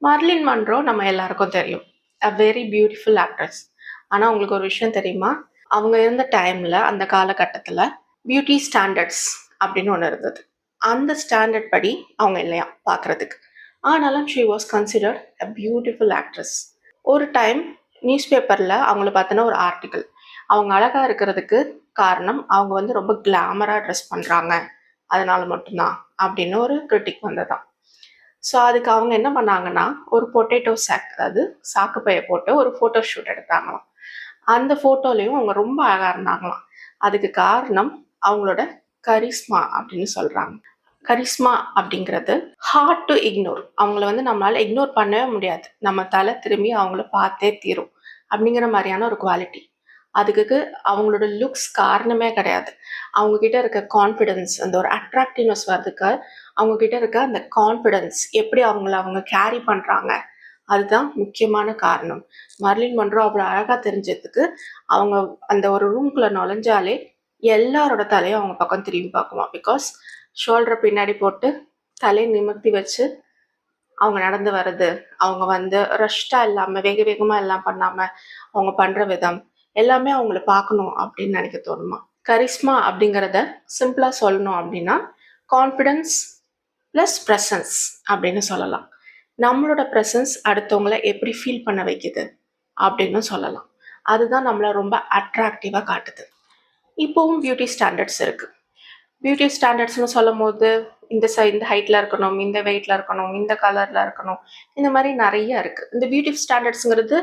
Marilyn Munro நம்ம எல்லாருக்கும் தெரியும். Very beautiful actress. ஆனா உங்களுக்கு ஒரு விஷயம் தெரியுமா? அவங்க இருந்த டைம்ல, அந்த காலகட்டத்துல பியூட்டி ஸ்டாண்டர்ட்ஸ் அப்படின்னு ஒண்ணு இருந்தது. அந்த ஸ்டாண்டர்ட் படி அவங்க இல்லையாம் பார்க்கறதுக்கு. ஆனாலும் she was considered a beautiful actress. ஒரு டைம் நியூஸ் பேப்பர்ல அவங்கள பத்தின ஒரு ஆர்டிக்கிள். அவங்க அழகா இருக்கிறதுக்கு காரணம் அவங்க வந்து ரொம்ப கிளாமரா ட்ரெஸ் பண்றாங்க. அதனால மட்டும்தான் அப்படின்னு ஒரு கிரிட்டிக் வந்ததாம். ஸோ அதுக்கு அவங்க என்ன பண்ணாங்கன்னா, ஒரு பொட்டேட்டோ சாக், அதாவது சாக்கு பைய போட்டு ஒரு ஃபோட்டோ ஷூட் எடுத்தாங்களாம். அந்த ஃபோட்டோலயும் அவங்க ரொம்ப அழகா இருந்தாங்களாம். அதுக்கு காரணம் அவங்களோட கரிஸ்மா அப்படின்னு சொல்றாங்க. கரிஸ்மா அப்படிங்கிறது ஹார்ட் டு இக்னோர். அவங்கள வந்து நம்மளால இக்னோர் பண்ணவே முடியாது. நம்ம தலை திரும்பி அவங்கள பார்த்தே தீரும். அப்படிங்கிற மாரியான ஒரு குவாலிட்டி. அதுக்கு அவங்களோட லுக்ஸ் காரணமே கிடையாது. அவங்க கிட்ட இருக்க கான்ஃபிடன்ஸ், அந்த ஒரு அட்ராக்டிவ்னஸ் வர்றதுக்கு அவங்க கிட்ட இருக்க அந்த கான்ஃபிடன்ஸ், எப்படி அவங்கள அவங்க கேரி பண்றாங்க, அதுதான் முக்கியமான காரணம். மர்லின் மன்றோ அவ்வளோ அழகா தெரிஞ்சதுக்கு அவங்க அந்த ஒரு ரூம்குள்ள நுழைஞ்சாலே எல்லாரோட தலையும் அவங்க பக்கம் திரும்பி பார்க்குமா. பிகாஸ் ஷோல்டரை பின்னாடி போட்டு தலையை நிமிர்த்தி வச்சு அவங்க நடந்து வர்றது, அவங்க வந்து ரஷ்டா இல்லாம வேக வேகமா எல்லாம் பண்ணாம அவங்க பண்ற விதம் எல்லாமே அவங்கள பார்க்கணும் அப்படின்னு நினைக்க தோணுமா. கரிஸ்மா அப்படிங்கிறத சிம்பிளா சொல்லணும் அப்படின்னா கான்ஃபிடன்ஸ் ப்ளஸ் ப்ரெசன்ஸ் அப்படின்னு சொல்லலாம். நம்மளோட ப்ரெசன்ஸ் அடுத்தவங்கள எப்படி ஃபீல் பண்ண வைக்குது அப்படின்னு சொல்லலாம். அதுதான் நம்மளை ரொம்ப அட்ராக்டிவாக காட்டுது. இப்போவும் பியூட்டி ஸ்டாண்டர்ட்ஸ் இருக்கு. பியூட்டி ஸ்டாண்டர்ட்ஸ்னு சொல்லும் போது இந்த ஹைட்டில் இருக்கணும், இந்த வெயிட்டில் இருக்கணும், இந்த கலரில் இருக்கணும், இந்த மாதிரி நிறைய இருக்குது. இந்த பியூட்டி ஸ்டாண்டர்ட்ஸுங்கிறது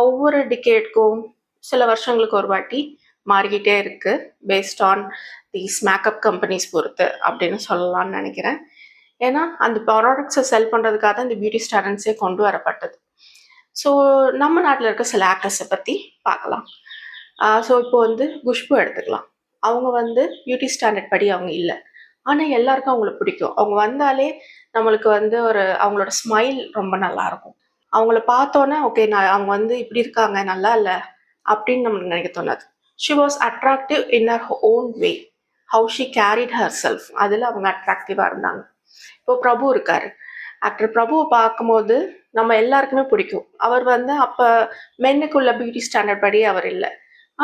ஒவ்வொரு டிகேட்க்கும் சில வருஷங்களுக்கு ஒரு வாட்டி மாறிக்கிட்டே இருக்குது. Based on these makeup companies பொறுத்து அப்படின்னு சொல்லலாம்னு நினைக்கிறேன். ஏன்னா அந்த ப்ராடக்ட்ஸை செல் பண்ணுறதுக்காக தான் இந்த பியூட்டி ஸ்டாண்டர்ட்ஸே கொண்டு வரப்பட்டது. ஸோ நம்ம நாட்டில் இருக்க சில ஆக்டர்ஸை பற்றி பார்க்கலாம். ஸோ இப்போ வந்து குஷ்பு எடுத்துக்கலாம். அவங்க வந்து பியூட்டி ஸ்டாண்டர்ட் படி அவங்க இல்லை. ஆனால் எல்லாருக்கும் அவங்கள பிடிக்கும். அவங்க வந்தாலே நம்மளுக்கு வந்து அவங்களோட ஸ்மைல் ரொம்ப நல்லாயிருக்கும். அவங்கள பார்த்தோன்னே ஓகே, அவங்க வந்து இப்படி இருக்காங்க, நல்லா இல்லை அப்படின்னு நம்மளுக்கு நினைக்க தோணாது. She was attractive in her own way. How she carried her self, அதில் அவங்க அட்ராக்டிவாக இருந்தாங்க. இப்போ பிரபு இருக்காரு. ஆக்டர் பிரபுவை பார்க்கும்போது நம்ம எல்லாருக்குமே பிடிக்கும். அவர் வந்து அப்போ மென்னுக்குள்ள பியூட்டி ஸ்டாண்டர்ட் படி அவர் இல்லை.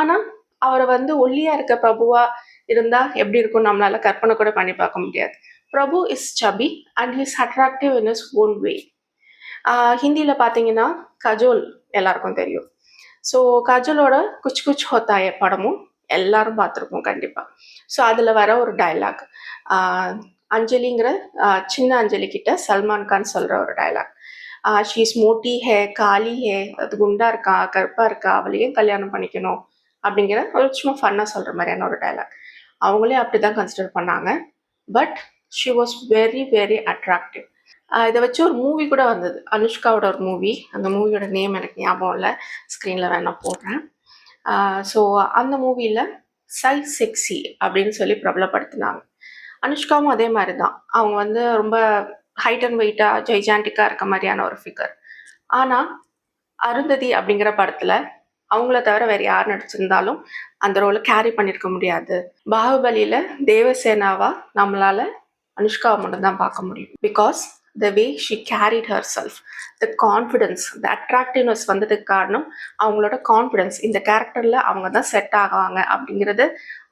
ஆனால் அவரை வந்து ஒல்லியாக இருக்க பிரபுவா இருந்தால் எப்படி இருக்கும் நம்மளால கற்பனை கூட பண்ணி பார்க்க முடியாது. Prabhu is chubby and his attractive in is own way. ஹிந்தியில் பார்த்தீங்கன்னா கஜோல் எல்லாருக்கும் தெரியும். ஸோ கஜலோட குச் குச் ஹோத்தாயே படமும் எல்லாரும் பார்த்துருப்போம் கண்டிப்பாக. ஸோ அதில் வர ஒரு டைலாக், அஞ்சலிங்கிற சின்ன அஞ்சலி கிட்ட சல்மான் கான் சொல்கிற ஒரு டைலாக், ஷீஸ் மோட்டி ஹே, காலி ஹே, அது குண்டா இருக்கா, கருப்பாக இருக்கா, அவளையும் கல்யாணம் பண்ணிக்கணும் அப்படிங்கிற ஒரு சும்மா ஃபன்னாக சொல்கிற மாதிரியான ஒரு டைலாக். அவங்களே அப்படி தான் கன்சிடர் பண்ணாங்க. But she was very very attractive. இதை வச்சு ஒரு மூவி கூட வந்தது, அனுஷ்காவோட ஒரு மூவி. அந்த மூவியோட நேம் எனக்கு ஞாபகம் இல்லை, ஸ்க்ரீனில் வேணா போடுறேன். ஸோ அந்த மூவியில் சைஸ் செக்ஸி அப்படின்னு சொல்லி பிரபலப்படுத்தினாங்க. அனுஷ்காவும் அதே மாதிரி தான். அவங்க வந்து ரொம்ப ஹைட் அண்ட் வெயிட்டாக ஜெய்ஜாண்டிக்காக இருக்க மாதிரியான ஒரு ஃபிகர். ஆனால் அருந்ததி அப்படிங்கிற படத்தில் அவங்கள தவிர வேறு யார் நடிச்சிருந்தாலும் அந்த ரோலை கேரி பண்ணியிருக்க முடியாது. பாகுபலியில் தேவசேனாவா நம்மளால் அனுஷ்காவை மட்டும்தான் பார்க்க முடியும். Because the way she carried her self, the confidence, the attractiveness வந்ததுக்கு காரணம் அவங்களோட கான்ஃபிடென்ஸ். இந்த கேரக்டரில் அவங்க தான் செட் ஆகுவாங்க அப்படிங்கிறது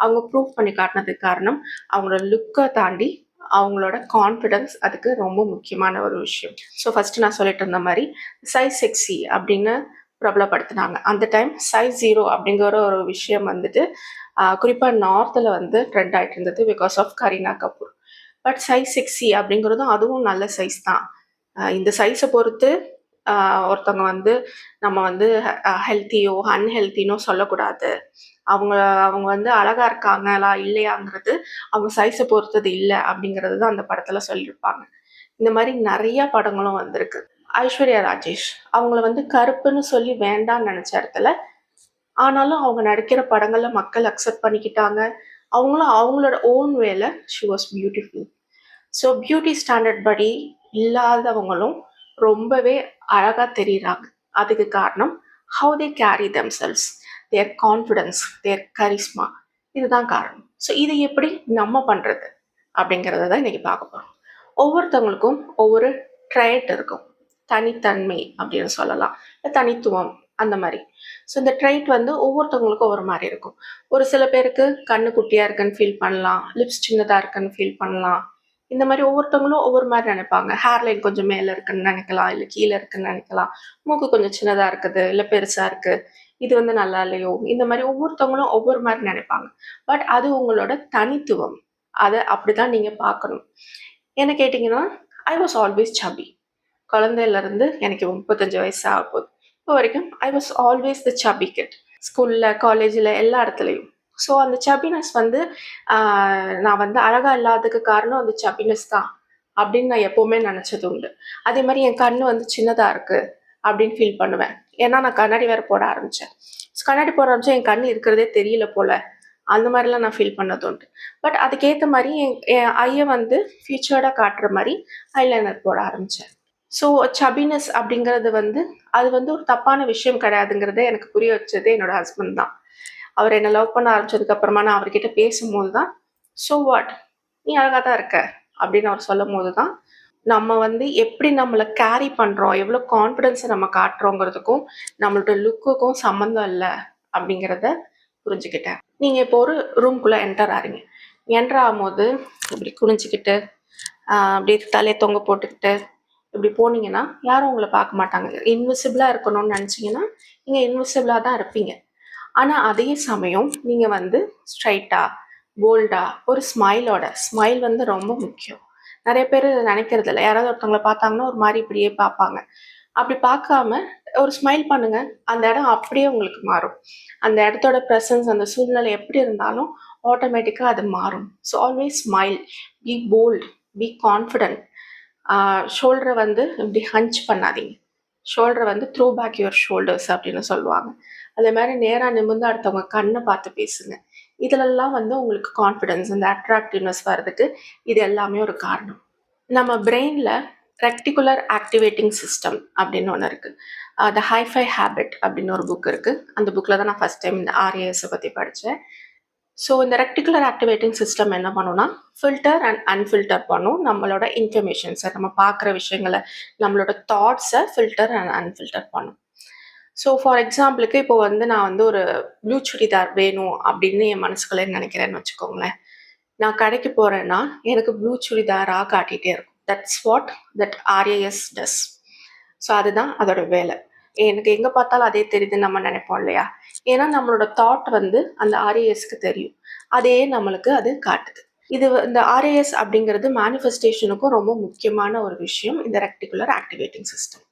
அவங்க ப்ரூவ் பண்ணி காட்டினதுக்கு காரணம் அவங்களோட லுக்கை தாண்டி அவங்களோட கான்ஃபிடென்ஸ். அதுக்கு ரொம்ப முக்கியமான ஒரு விஷயம். ஸோ ஃபஸ்ட்டு நான் சொல்லிட்டு இருந்த மாதிரி சைஸ் செக்ஸி அப்படின்னு பிரபலப்படுத்தினாங்க. அந்த டைம் சைஸ் 0 அப்படிங்கிற ஒரு விஷயம் வந்துட்டு குறிப்பாக நார்த்தில் வந்து ட்ரெண்ட் ஆகிட்டு இருந்தது because of Kareena Kapoor. But size sexy அப்படிங்கிறதும் அதுவும் நல்ல சைஸ் தான். இந்த சைஸை பொறுத்து ஒருத்தவங்க வந்து நம்ம வந்து ஹெல்த்தியோ அன்ஹெல்த்தினோ சொல்லக்கூடாது. அவங்க அவங்க வந்து அழகா இருக்காங்களா இல்லையாங்கிறது அவங்க சைஸை பொறுத்தது இல்லை அப்படிங்கிறது தான் அந்த படத்தில் சொல்லியிருப்பாங்க. இந்த மாதிரி நிறைய படங்களும் வந்திருக்கு. ஐஸ்வர்யா ராஜேஷ் அவங்கள வந்து கருப்புன்னு சொல்லி வேண்டான்னு நினச்ச இடத்துல, ஆனாலும் அவங்க நடிக்கிற படங்களில் மக்கள் அக்செப்ட் பண்ணிக்கிட்டாங்க. அவங்களும் அவங்களோட ஓன் வேல she was beautiful. So beauty standard படி இல்லாதவங்களும் ரொம்பவே அழகாக தெரியுறாங்க. அதுக்கு காரணம் how they carry themselves, their confidence, their charisma. இதுதான் காரணம். ஸோ இதை எப்படி நம்ம பண்ணுறது அப்படிங்கிறத தான் இன்றைக்கி பார்க்க போகிறோம். ஒவ்வொருத்தவங்களுக்கும் ஒவ்வொரு ட்ரைட் இருக்கும். தனித்தன்மை அப்படின்னு சொல்லலாம், தனித்துவம் அந்த மாதிரி. ஸோ இந்த ட்ரைட் வந்து ஒவ்வொருத்தவங்களுக்கும் ஒவ்வொரு மாதிரி இருக்கும். ஒரு சில பேருக்கு கண்ணு குட்டியாக இருக்குன்னு ஃபீல் பண்ணலாம், லிப்ஸ் சின்னதாக இருக்குன்னு ஃபீல் பண்ணலாம். இந்த மாதிரி ஒவ்வொருத்தவங்களும் ஒவ்வொரு மாதிரி நினைப்பாங்க. ஹேர் லைன் கொஞ்சம் மேலே இருக்குன்னு நினைக்கலாம், இல்லை கீழே இருக்குன்னு நினைக்கலாம். மூக்கு கொஞ்சம் சின்னதாக இருக்குது, இல்லை பெருசாக இருக்குது, இது வந்து நல்லா இல்லையோ, இந்த மாதிரி ஒவ்வொருத்தவங்களும் ஒவ்வொரு மாதிரி நினைப்பாங்க. பட் அது உங்களோட தனித்துவம். அதை அப்படிதான் நீங்கள் பார்க்கணும். என்ன கேட்டிங்கன்னா, ஐ வாஸ் ஆல்வேஸ் சபி. குழந்தையிலேருந்து எனக்கு 35 வயசு ஆக போகுது. இப்போ வரைக்கும் I was always the chubby kid. ஸ்கூலில், காலேஜில், எல்லா இடத்துலையும். ஸோ அந்த சபினஸ் வந்து நான் வந்து அழகாக இல்லாததுக்கு காரணம் அந்த சபினஸ் தான் அப்படின்னு நான் எப்போவுமே நினச்சது உண்டு. அதே மாதிரி என் கண் வந்து சின்னதாக இருக்குது அப்படின்னு ஃபீல் பண்ணுவேன். ஏன்னா நான் கண்ணாடி வேறு போட ஆரம்பித்தேன். கண்ணாடி போட ஆரம்பித்தா என் கண் இருக்கிறதே தெரியல போல், அந்த மாதிரிலாம் நான் ஃபீல் பண்ணது உண்டு. பட் அதுக்கேற்ற மாதிரி என் ஐயை வந்து ஃபியூச்சர்டாக காட்டுற மாதிரி ஐலைனர் போட ஆரம்பித்தேன். ஸோ சபினஸ் அப்படிங்கிறது வந்து அது வந்து ஒரு தப்பான விஷயம் கிடையாதுங்கிறத எனக்கு புரிய வச்சது என்னோட ஹஸ்பண்ட் தான். அவர் என்னை லவ் பண்ண ஆரம்பிச்சதுக்கப்புறமா நான் அவர்கிட்ட பேசும்போது தான், ஸோ வாட், நீ அழகாக தான் இருக்க அப்படின்னு அவர் சொல்லும் போது தான் நம்ம வந்து எப்படி நம்மளை கேரி பண்ணுறோம், எவ்வளோ கான்ஃபிடென்ஸை நம்ம காட்டுறோங்கிறதுக்கும் நம்மளோட லுக்குக்கும் சம்மந்தம் இல்லை அப்படிங்கிறத புரிஞ்சுக்கிட்டேன். நீங்கள் இப்போ ஒரு ரூம்குள்ளே என்டர் ஆகிறீங்க. என்டர் ஆகும்போது இப்படி குனிஞ்சிக்கிட்டு அப்படியே தலையை தொங்க போட்டுக்கிட்டு இப்படி போனீங்கன்னா யாரும் உங்களை பார்க்க மாட்டாங்க. இன்விசிபிளாக இருக்கணும்னு நினச்சிங்கன்னா நீங்கள் இன்விசிபிளாக தான் இருப்பீங்க. ஆனால் அதே சமயம் நீங்கள் வந்து ஸ்ட்ரைட்டாக, போல்டாக, ஒரு ஸ்மைல் வந்து ரொம்ப முக்கியம். நிறைய பேர் நினைக்கிறது இல்லை. யாராவது ஒருத்தவங்களை பார்த்தாங்கன்னா ஒரு மாதிரி இப்படியே பார்ப்பாங்க. அப்படி பார்க்காம ஒரு ஸ்மைல் பண்ணுங்க, அந்த இடம் அப்படியே உங்களுக்கு மாறும். அந்த இடத்தோட ப்ரெசன்ஸ், அந்த சூழ்நிலை எப்படி இருந்தாலும் ஆட்டோமேட்டிக்காக அது மாறும். So always smile, be bold, be confident. ஷோல்டரை வந்து இப்படி ஹஞ்ச் பண்ணாதீங்க. ஷோல்டரை வந்து த்ரோ பேக் யுவர் ஷோல்டர்ஸ் அப்படின்னு சொல்லுவாங்க. அதே மாதிரி நேராக நிமிர்ந்து அடுத்தவங்க கண்ணை பார்த்து பேசுங்க. இதிலெல்லாம் வந்து உங்களுக்கு கான்ஃபிடென்ஸ், இந்த அட்ராக்டிவ்னஸ் வர்றதுக்கு இது எல்லாமே ஒரு காரணம். நம்ம பிரெயினில் ரெக்டிகுலர் ஆக்டிவேட்டிங் சிஸ்டம் அப்படின்னு ஒன்று இருக்குது. த ஹைஃபை ஹேபிட் அப்படின்னு ஒரு புக் இருக்குது. அந்த புக்கில் தான் நான் ஃபஸ்ட் டைம் இந்த RASஐ பற்றி படித்தேன். ஸோ இந்த ரெக்டிகுலர் ஆக்டிவேட்டிங் சிஸ்டம் என்ன பண்ணுன்னா, ஃபில்டர் அண்ட் அன்ஃபில்டர் பண்ணும் நம்மளோட இன்ஃபர்மேஷன்ஸை, நம்ம பார்க்குற விஷயங்களை, நம்மளோட தாட்ஸை ஃபில்டர் அண்ட் அன்ஃபில்டர் பண்ணும். ஸோ ஃபார் எக்ஸாம்பிளுக்கு இப்போ வந்து நான் வந்து ஒரு ப்ளூ சுடிதார் வேணும் அப்படின்னு என் மனசுக்குள்ளே நினைக்கிறேன்னு வச்சுக்கோங்களேன். நான் கடைக்கு போகிறேன்னா எனக்கு ப்ளூ சுடிதாராக காட்டிகிட்டே இருக்கும். That's what that RAS does. So அதுதான் அதோட வேலை. எனக்கு எங்கே பார்த்தாலும் அதே தெரியுதுன்னு நம்ம நினைப்போம் இல்லையா? ஏன்னா நம்மளோட தாட் வந்து அந்த RASக்கு தெரியும். அதே நம்மளுக்கு அது காட்டுது. இந்த RAS அப்படிங்கிறது மேனிஃபெஸ்டேஷனுக்கும் ரொம்ப முக்கியமான ஒரு விஷயம், இந்த ரெக்டிகுலர் ஆக்டிவேட்டிங் சிஸ்டம்.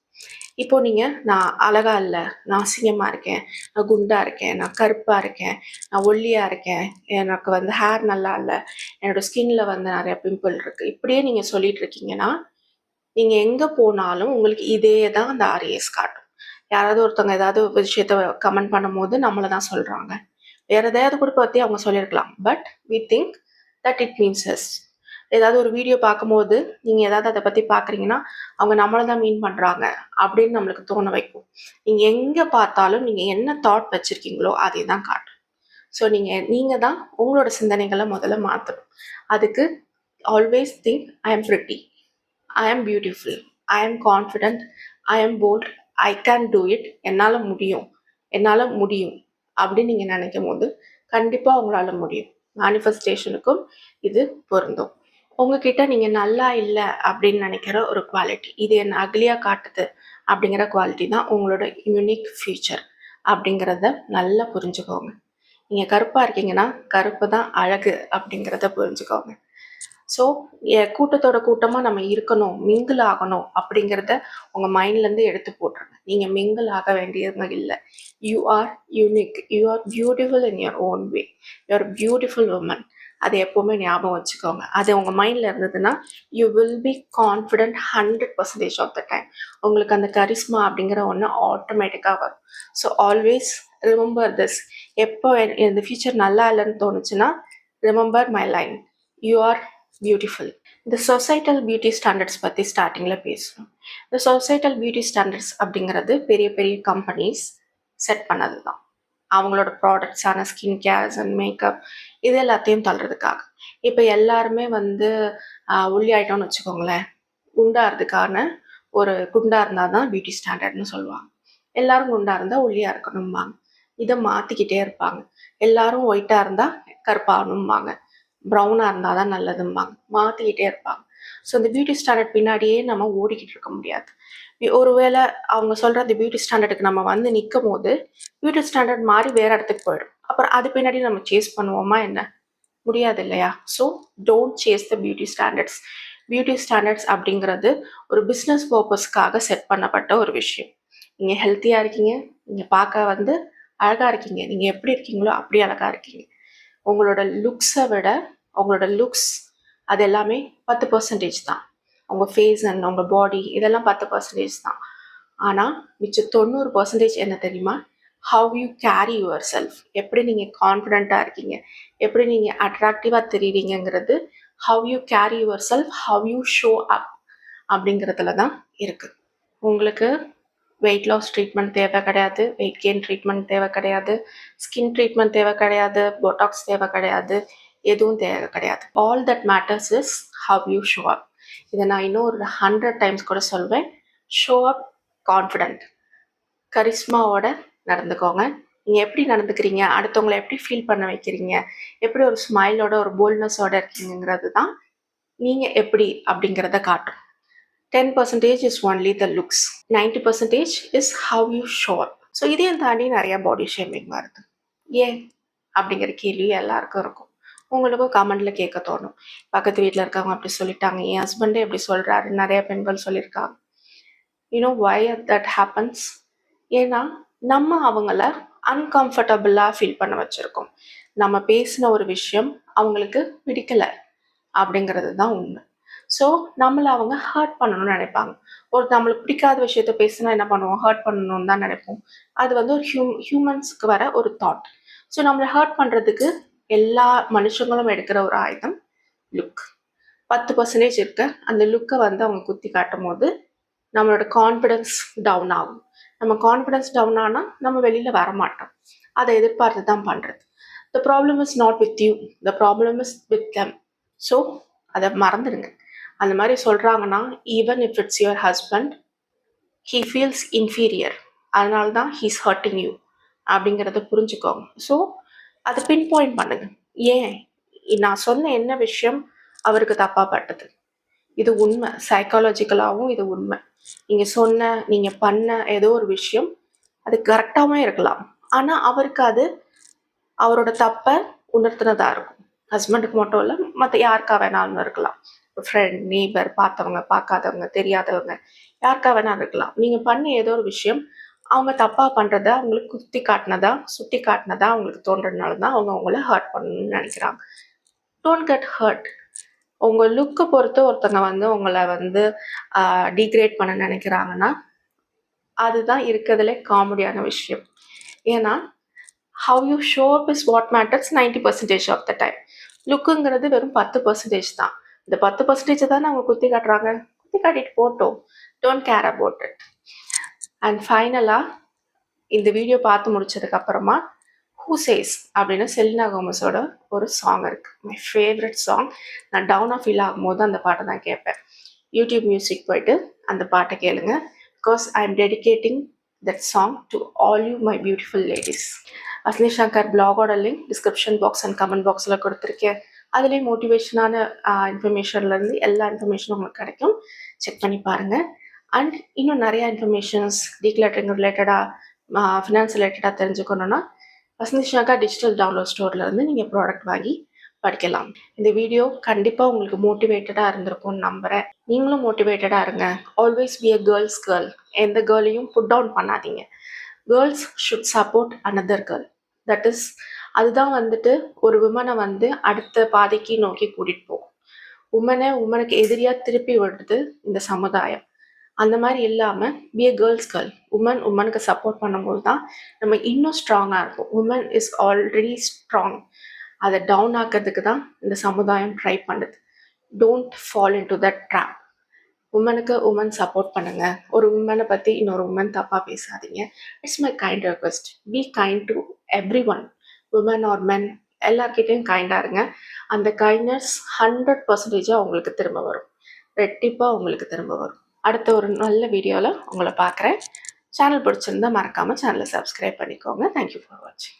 இப்போ நீங்கள் நான் அழகா இல்லை, நான் அசிங்கமாக இருக்கேன், நான் குண்டாக இருக்கேன், நான் கருப்பாக இருக்கேன், நான் ஒல்லியாக இருக்கேன், எனக்கு வந்து ஹேர் நல்லா இல்லை, என்னோட ஸ்கின்ல வந்து நிறைய பிம்பிள் இருக்குது, இப்படியே நீங்கள் சொல்லிட்டு இருக்கீங்கன்னா நீங்கள் எங்கே போனாலும் உங்களுக்கு இதே தான் அந்த RAS காட்டும். யாராவது ஒருத்தவங்க ஏதாவது விஷயத்த கமெண்ட் பண்ணும்போது நம்மளை தான் சொல்கிறாங்க. வேறு எதையாவது கூட பற்றி அவங்க சொல்லியிருக்கலாம். But we think that it means yes. ஏதாவது ஒரு வீடியோ பார்க்கும்போது நீங்கள் ஏதாவது அதை பற்றி பார்க்குறீங்கன்னா அவங்க நம்மளை தான் மீன் பண்ணுறாங்க அப்படின்னு நம்மளுக்கு தோண வைக்கும். நீங்கள் எங்கே பார்த்தாலும் நீங்கள் என்ன தாட் வச்சுருக்கீங்களோ அதே தான் காட்டும். ஸோ நீங்கள் தான் உங்களோட சிந்தனைகளை முதல்ல மாற்றணும். அதுக்கு always think I am pretty, I am beautiful, I am confident, I am bold, I can do it, என்னால் முடியும் அப்படின்னு நீங்கள் நினைக்கும் போது கண்டிப்பாக உங்களால் முடியும். மேனிஃபெஸ்டேஷனுக்கும் இது பொருந்தும். உங்ககிட்ட நீங்கள் நல்லா இல்லை அப்படின்னு நினைக்கிற ஒரு குவாலிட்டி, இது என்ன அக்லியாக காட்டுது அப்படிங்கிற குவாலிட்டி தான் உங்களோட யூனிக் ஃபியூச்சர் அப்படிங்கிறத நல்லா புரிஞ்சுக்கோங்க. நீங்கள் கருப்பாக இருக்கீங்கன்னா கருப்பு தான் அழகு அப்படிங்கிறத புரிஞ்சுக்கோங்க. ஸோ கூட்டத்தோட கூட்டமாக நம்ம இருக்கணும், மிங்கிள் ஆகணும் அப்படிங்கிறத உங்கள் மைண்ட்லேருந்து எடுத்து போட்டுருங்க. நீங்கள் மிங்கிள் ஆக வேண்டியதுங்க இல்லை. You are unique, you are beautiful in your own way, you are beautiful woman. அதை எப்போவுமே ஞாபகம் வச்சுக்கோங்க. அது உங்கள் மைண்டில் இருந்ததுன்னா you will be confident 100% of the time. உங்களுக்கு அந்த கரிஸ்மா அப்படிங்கிற ஒன்று ஆட்டோமேட்டிக்காக வரும். So always remember this. எப்போ இந்த ஃபியூச்சர் நல்லா இல்லைன்னு தோணுச்சுன்னா remember my line, you are beautiful. இந்த சொசைட்டல் பியூட்டி ஸ்டாண்டர்ட்ஸ் பற்றி ஸ்டார்டிங்கில் பேசணும். இந்த சொசைட்டல் பியூட்டி ஸ்டாண்டர்ட்ஸ் அப்படிங்கிறது பெரிய பெரிய கம்பெனிஸ் செட் பண்ணது தான். அவங்களோட ப்ராடக்ட்ஸான ஸ்கின் கேர்ஸ் அண்ட் மேக்கப் இது எல்லாத்தையும் தள்ளுறதுக்காக. இப்போ எல்லாருமே வந்து ஒல்லி ஆகிட்டோம்னு வச்சுக்கோங்களேன், குண்டாகிறதுக்கான ஒரு குண்டா இருந்தால் தான் பியூட்டி ஸ்டாண்டர்ட்னு சொல்லுவாங்க. எல்லாரும் குண்டா இருந்தால் ஒல்லியாக இருக்கணும்பாங்க. இதை மாற்றிக்கிட்டே இருப்பாங்க. எல்லாரும் ஒயிட்டாக இருந்தால் கருப்பாகணும்பாங்க. ப்ரௌனாக இருந்தால் தான் நல்லதும்பாங்க. மாற்றிக்கிட்டே இருப்பாங்க. ஸோ இந்த பியூட்டி ஸ்டாண்டர்ட் பின்னாடியே நம்ம ஓடிக்கிட்டு இருக்க முடியாது. ஒருவேளை அவங்க சொல்கிற அந்த பியூட்டி ஸ்டாண்டர்டுக்கு நம்ம வந்து நிற்கும் போது பியூட்டி ஸ்டாண்டர்ட் மாறி வேறு இடத்துக்கு போயிடும். அப்புறம் அது பின்னாடி நம்ம சேஸ் பண்ணுவோமா என்ன? முடியாது இல்லையா? So don't chase the beauty standards. Beauty standards அப்படிங்கிறது ஒரு பிஸ்னஸ் பர்பஸ்க்காக செட் பண்ணப்பட்ட ஒரு விஷயம். நீங்கள் ஹெல்த்தியாக இருக்கீங்க, நீங்கள் பார்க்க வந்து அழகாக இருக்கீங்க, நீங்கள் எப்படி இருக்கீங்களோ அப்படி அழகாக இருக்கீங்க. உங்களோட லுக்ஸை விட உங்களோட லுக்ஸ் அது எல்லாமே 10% தான். உங்கள் ஃபேஸ் அண்ட் உங்கள் பாடி இதெல்லாம் 10% தான். ஆனால் மிச்சம் 90% என்ன தெரியுமா? How you carry yourself. எப்படி நீங்கள் கான்ஃபிடெண்ட்டாக இருக்கீங்க, எப்படி நீங்கள் அட்ராக்டிவாக தெரியுறீங்கிறது how you carry yourself, how you show up அப்படிங்கிறதுல தான் இருக்குது. உங்களுக்கு வெயிட் லாஸ் ட்ரீட்மெண்ட் தேவை கிடையாது, வெயிட் கெயின் ட்ரீட்மெண்ட் தேவை கிடையாது, ஸ்கின் ட்ரீட்மெண்ட் தேவை கிடையாது, பொட்டாக்ஸ் தேவை கிடையாது, எதுவும் தேவை கிடையாது. All that matters is how you show அப். இதை நான் இன்னும் ஒரு 100 டைம்ஸ் கூட சொல்வேன். ஷோ அப் கான்ஃபிடென்ட், கரிஸ்மாவோட நடந்துக்கோங்க. நீங்கள் எப்படி நடந்துக்கிறீங்க, அடுத்தவங்களை எப்படி ஃபீல் பண்ண வைக்கிறீங்க, எப்படி ஒரு ஸ்மைலோட ஒரு போல்ட்னஸோட இருக்கீங்கிறது தான் நீங்கள் எப்படி அப்படிங்கிறத காட்டும். 10% is only the looks. 90% is how you show up. So இதையும் தாண்டி நிறைய பாடி ஷேமிங் வருது. ஏன் அப்படிங்கிற கேள்வி எல்லாருக்கும் இருக்கும். உங்களுக்கும் கமெண்டில் கேட்க தோணும். பக்கத்து வீட்டில் இருக்கவங்க அப்படி சொல்லிட்டாங்க, என் ஹஸ்பண்டே எப்படி சொல்கிறாரு, நிறைய பெண்கள் சொல்லியிருக்காங்க. You know why that happens? ஏன்னா நம்ம அவங்கள அன்கம்ஃபர்டபுளாக ஃபீல் பண்ண வச்சுருக்கோம். நம்ம பேசின ஒரு விஷயம் அவங்களுக்கு பிடிக்கலை அப்படிங்கிறது தான் உண்மை. ஸோ நம்மளை அவங்க ஹர்ட் பண்ணணும்னு நினைப்பாங்க. ஒரு நம்மளுக்கு பிடிக்காத விஷயத்த பேசினா என்ன பண்ணுவோம்? ஹர்ட் பண்ணணும்னு தான் நினைப்போம். அது வந்து ஒரு ஹியூமன்ஸ்க்கு வர ஒரு தாட். ஸோ நம்மளை ஹர்ட் பண்ணுறதுக்கு எல்லா மனுஷங்களும் எடுக்கிற ஒரு ஆயுதம் லுக். 10% இருக்க அந்த லுக்கை வந்து அவங்க குத்தி காட்டும் போது நம்மளோட கான்ஃபிடென்ஸ் டவுன் ஆகும். நம்ம கான்ஃபிடென்ஸ் டவுன் ஆனால் நம்ம வெளியில் வரமாட்டோம். அதை எதிர்பார்த்து தான் பண்ணுறது. The problem is not with you, the problem is with them. So அதை மறந்துடுங்க. அந்த மாதிரி சொல்கிறாங்கன்னா, even if it's your husband, he feels inferior, அதனால தான் ஹீஸ் ஹர்ட்டிங் யூ அப்படிங்கிறத புரிஞ்சுக்கோங்க. ஸோ அதை பின் பாயிண்ட் பண்ணுங்க. ஏன் நான் சொன்ன என்ன விஷயம் அவருக்கு தப்பாக பட்டது? இது உண்மை, சைக்காலஜிக்கலாகவும் இது உண்மை. நீங்கள் சொன்ன, நீங்கள் பண்ண ஏதோ ஒரு விஷயம் அது கரெக்டாகவும் இருக்கலாம், ஆனால் அவருக்கு அது அவரோட தப்பை உணர்த்தினதாக இருக்கும். ஹஸ்பண்டுக்கு மட்டும் இல்லை, மற்ற யாருக்கா வேணாலும் இருக்கலாம். ஃப்ரெண்ட், நெய்பர், பார்த்தவங்க, பார்க்காதவங்க, தெரியாதவங்க, யாருக்கா வேணாலும் இருக்கலாம். நீங்கள் பண்ண ஏதோ ஒரு விஷயம் அவங்க தப்பாக பண்ணுறதா அவங்களுக்கு குத்தி காட்டினதா, சுட்டி காட்டினதா அவங்களுக்கு தோன்றதுனால தான் அவங்க அவங்கள ஹர்ட் பண்ணணும்னு நினைக்கிறாங்க. Don't get hurt. உங்கள் லுக்கை பொறுத்து ஒருத்தங்க வந்து உங்களை வந்து டிகிரேட் பண்ண நினைக்கிறாங்கன்னா அதுதான் இருக்கிறதுல காமெடியான விஷயம். ஏன்னா how you show up is what matters 90% of the time. லுக்குங்கிறது வெறும் 10% தான். இந்த 10% தானே அவங்க குத்தி காட்டுறாங்க. குத்தி காட்டிட்டு போட்டோம். Don't care about it. And ஃபைனலாக இந்த வீடியோ பார்த்து முடிச்சதுக்கு அப்புறமா ஹூ சேஸ் அப்படின்னு செலினா கோமஸோட ஒரு சாங் இருக்குது. My favourite song. நான் டவுனாக ஃபீல் ஆகும்போது அந்த பாட்டை தான் கேட்பேன். யூடியூப் மியூசிக் போயிட்டு அந்த பாட்டை கேளுங்க. Because I am dedicating that song to all you my beautiful ladies. அஸ்னி சங்கர் பிளாகோட link description box and comment பாக்ஸில் கொடுத்துருக்கேன். அதுலேயும் மோட்டிவேஷனான இன்ஃபர்மேஷன்லேருந்து எல்லா இன்ஃபர்மேஷனும் உங்களுக்கு கிடைக்கும். செக் பண்ணி பாருங்கள். அண்ட் இன்னும் நிறையா இன்ஃபர்மேஷன்ஸ் டீக்ளட்டரிங் ரிலேட்டடாக, ஃபினான்ஸ் ரிலேட்டடாக தெரிஞ்சுக்கணுன்னா அஸ்னி சங்கர் டிஜிட்டல் டவுன்லோட் ஸ்டோர்லேருந்து நீங்கள் ப்ராடக்ட் வாங்கி படிக்கலாம். இந்த வீடியோ கண்டிப்பாக உங்களுக்கு மோட்டிவேட்டடாக இருந்திருக்கும்னு நம்புகிறேன். நீங்களும் மோட்டிவேட்டடாக இருங்க. Always be a girls girl. எந்த கேர்ளையும் புட் டவுன் பண்ணாதீங்க. Girls should support another girl. That is, அதுதான் வந்துட்டு ஒரு உமனை வந்து அடுத்த பாதைக்கு நோக்கி கூட்டிகிட்டு போகும். உமனுக்கு எதிரியாக திருப்பி விடுறது இந்த சமுதாயம். அந்த மாதிரி இல்லாமல் பி அ கேர்ள்ஸ் கேர்ள். உமனுக்கு சப்போர்ட் பண்ணும்போது தான் நம்ம இன்னும் ஸ்ட்ராங்காக இருக்கும். Woman is already strong. அதை டவுன் ஆக்கிறதுக்கு தான் இந்த சமுதாயம் ட்ரை பண்ணுது. Don't fall into that trap. உமனுக்கு உமன் சப்போர்ட் பண்ணுங்கள். ஒரு உமனை பற்றி இன்னொரு உமன் தப்பாக பேசாதீங்க. It's my kind request. Be kind to everyone, woman or men, எல்லார்கிட்டையும் கைண்டாக இருங்க. அந்த கைண்ட்னஸ் 100% அவங்களுக்கு திரும்ப வரும். ரெட்டிப்பாக உங்களுக்கு திரும்ப வரும். அடுத்த ஒரு நல்ல வீடியோவில் உங்களை பார்க்குறேன். சேனல் பிடிச்சிருந்தா மறக்காமல் சேனலை சப்ஸ்கிரைப் பண்ணிக்கோங்க. தேங்க்யூ ஃபார் வாட்சிங்.